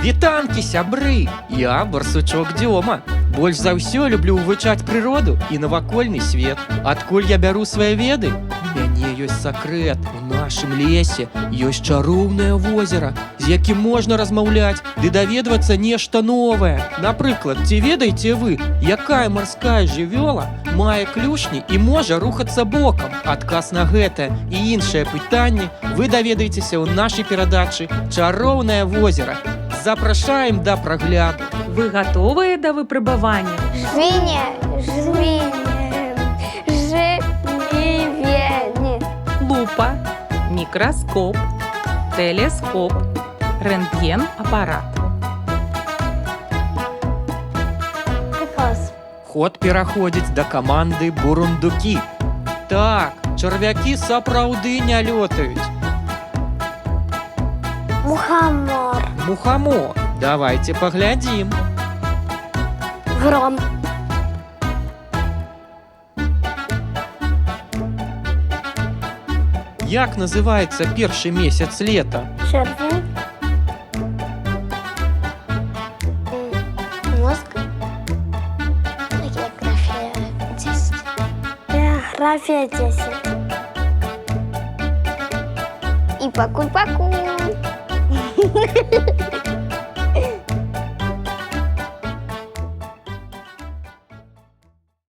Вітанкі, сябры! Я барсучок Дзёма. Больш за ўсё люблю вывучаць прыроду і навакольны свет. Адкуль я бяру свае веды? У мяне ёсць сакрэт. У нашым лесе ёсць чароўнае возера, з якім можна размаўляць ды даведвацца нешта новае. Напрыклад, ці ведаеце вы, якая марская жывёла мае клюшні і можа рухацца бокам? Адказ на гэтае і іншыя пытанні вы даведаецеся ў нашай перадачы «Чароўнае возера». Запрашаем да прагляду. Вы готовыя да выпрабавання? Жміне. Лупа, мікраскоп, телескоп, рентген-апарат. Приказ. Ход пераходзіць да каманды бурундукі. Так, чарвякі сапраўды не лётаюць. Мухомор. Мухамор, давайте паглядзім. Гром. Як называецца першы месяц лета? Червень. Мозг. География 10. География 10. И паку-паку.